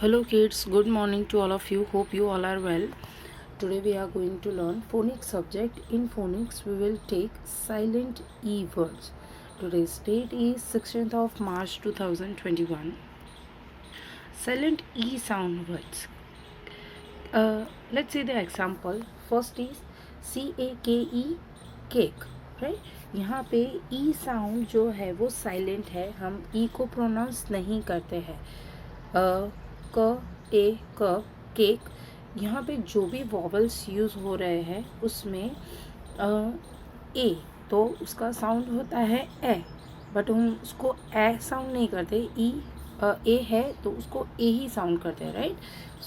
Hello kids, good morning to all of you. Hope you all are well. Today we are going to learn phonics subject. In phonics we will take silent E words. Today's date is 16th of March 2021. Silent E sound words. Let's see the example. First is CAKE, cake, right? यहाँ पे E sound जो है वो silent है, हम E को pronounce नहीं करते हैं. क ए क केक, यहाँ पे जो भी वॉवल्स यूज़ हो रहे हैं उसमें ए तो उसका साउंड होता है ए, बट हम उसको ए साउंड नहीं करते. ई ए है तो उसको ए ही साउंड करते हैं, राइट?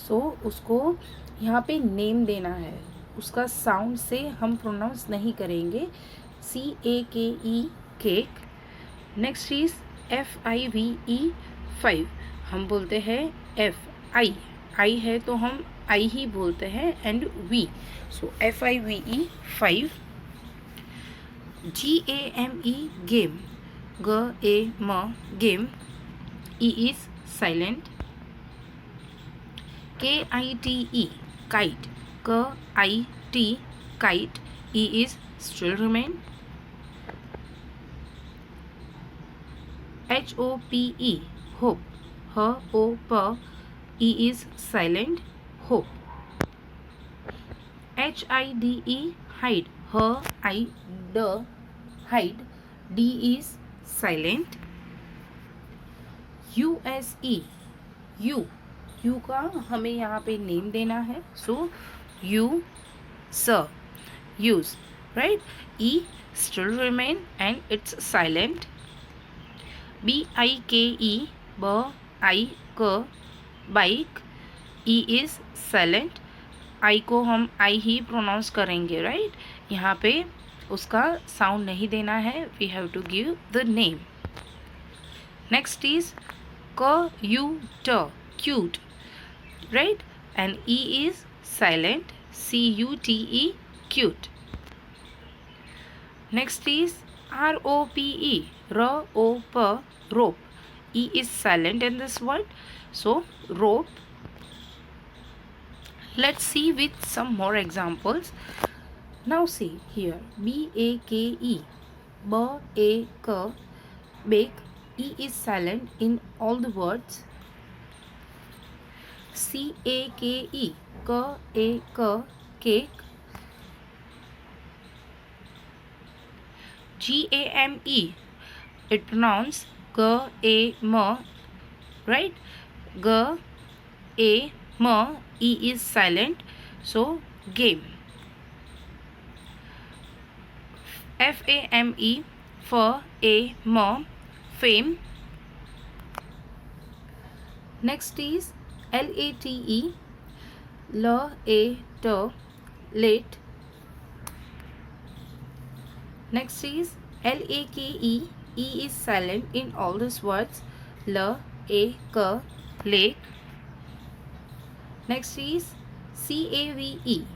सो उसको यहाँ पे नेम देना है, उसका साउंड से हम प्रोनाउंस नहीं करेंगे. CAKE cake. Next is FIVE 5, हम बोलते हैं आई है तो हम आई ही बोलते हैं, and we, so FIVE 5. GAME game, GAM game, E is silent. KITE kite, KIT kite, E is still remain. HOPE hope, HOP, E is silent, hope. HIDE hide, HID hide, D is silent. USE you का हमें यहाँ पे name देना है, so you sir use, right? E still remain and it's silent. BIKE BIK bike, E is silent. आई को हम आई ही pronounce करेंगे, right? यहाँ पे उसका साउंड नहीं देना है, we have to give the name. Next is cute, right? And E is silent, CUTE cute. Next is ROPE rope, E is silent in this word, so rope. Let's see with some more examples. Now see here, BAKE bake, E is silent in all the words. CAKE cake. GAME, it pronounced GAM, right? GAM, E is silent, so game. FAME fame. Next is LATE late. Next is LAKE, E is silent in all these words, lake. Next is CAVE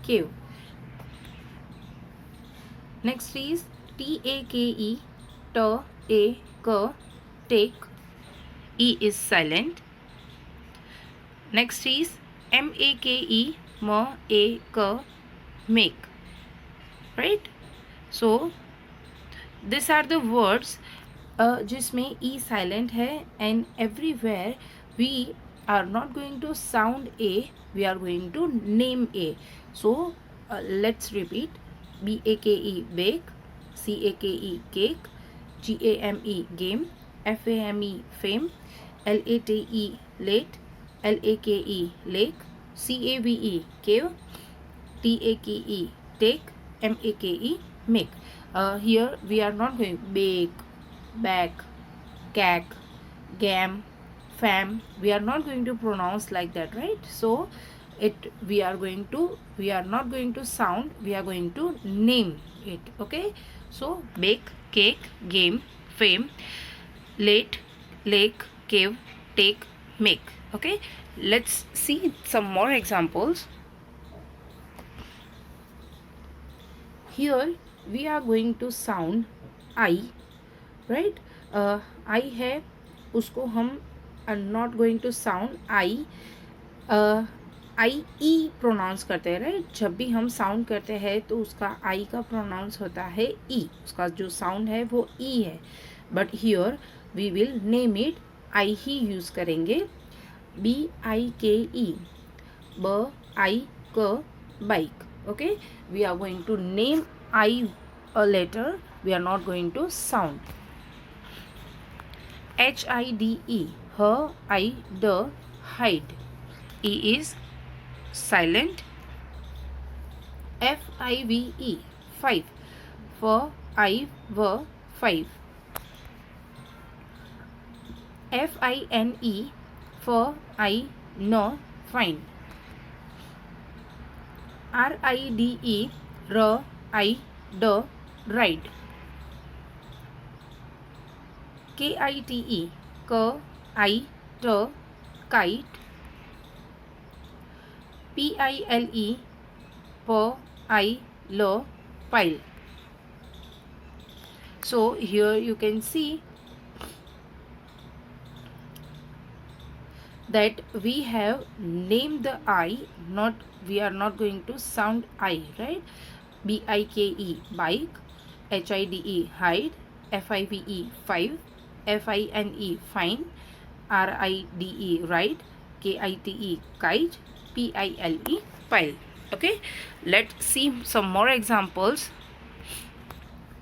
cave. Next is TAKE take, E is silent. Next is MAKE make, right? So these are the words जिसमें E silent है, and everywhere we are not going to sound A, we are going to name A. So let's repeat. BAKE bake, CAKE cake, GAME game, FAME fame, LATE late, LAKE lake, CAVE cave, TAKE take, MAKE make. Here we are not going bake, back, cack, gam, fam. We are not going to pronounce like that, right? So we are not going to sound, we are going to name it, okay? So bake, cake, game, fame, late, lake, cave, take, make. Okay, let's see some more examples. Here we are going to sound I, right? I है उसको हम are not going to sound I. I E pronounce करते हैं, right. जब भी हम sound करते हैं तो उसका आई का प्रोनाउंस होता है ई, उसका जो साउंड है वो ई है। But here we will name it, I ही यूज़ करेंगे। बी आई के ई, ब आई क, bike. Okay, we are going to name I a letter, we are not going to sound. H I D E, ह आई ड, hide, E is silent। FIVE, five, for I were five। FINE, for I know fine। RIDE, r I d, ride। KITE, k I t, kite। PILE, p I l, pile। So here you can see that we have named the I, not, we are not going to sound I, right? BIKE, bike। HIDE, hide। FIVE, five। FINE, fine। RIDE, ride। KITE, kite। PILE, pile। Okay, let's see some more examples.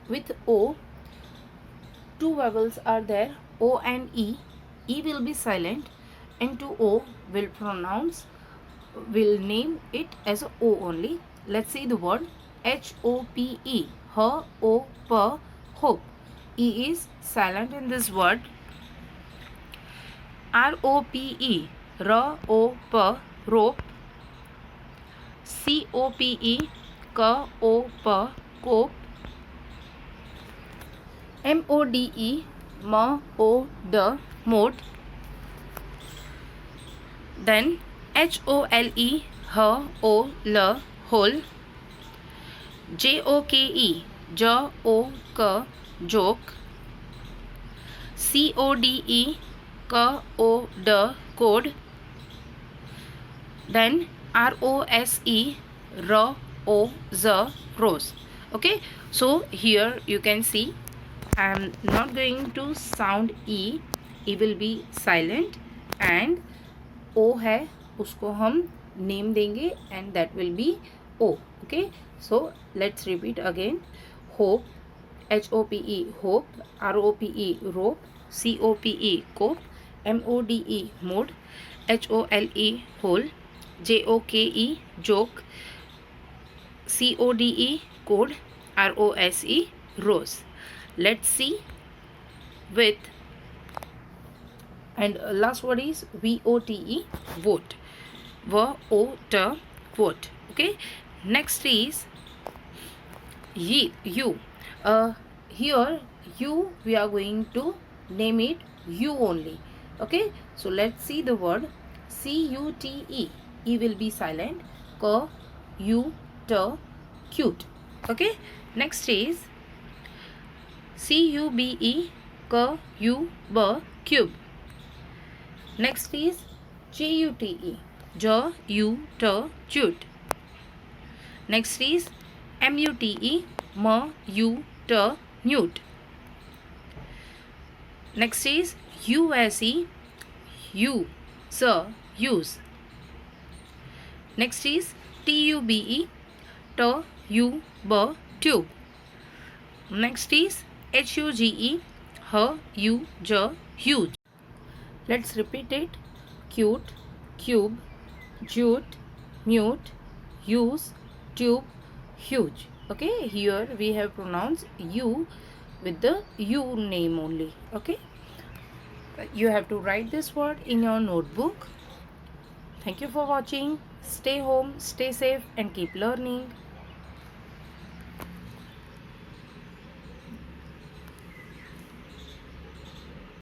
With O, two vowels are there, O and E. E will be silent, and to O will pronounce, will name it as O only. Let's see the word HOPE, H O P, hope। E is silent in this word. ROPE, R O P, rope। COPE, K O P, cope। MODE, M O D, mode। Then HOLE, H O L, hole। JOKE, J O K, joke। CODE, K O D, code। Then ROSE, R O Z, rose। Okay, so here you can see I am not going to sound E, E will be silent, and O है उसको हम name देंगे and that will be O। Okay, so let's repeat again। hope, HOPE, hope। ROPE, rope। COPE, cope। MODE, mode। HOLE, hole। JOKE, joke। CODE, code। ROSE, rose। Let's see with, and last word is VOTE, vote। VOT, vote। Okay, next is you। Here you, we are going to name it you only। Okay, so let's see the word CUTE, E will be silent, CUT, cute। Okay, next is CUBE, CUB, cube। Next is JUTE, JUT, jute। Next is MUTE, MUT, newt। Next is USE, use। Next is TUBE, tube। Next is HUGE, huge। Let's repeat it: cute, cube, jute, mute, use, tube, huge। Okay, here we have pronounced you with the you name only। Okay, you have to write this word in your notebook। Thank you for watching. Stay home, stay safe, and keep learning.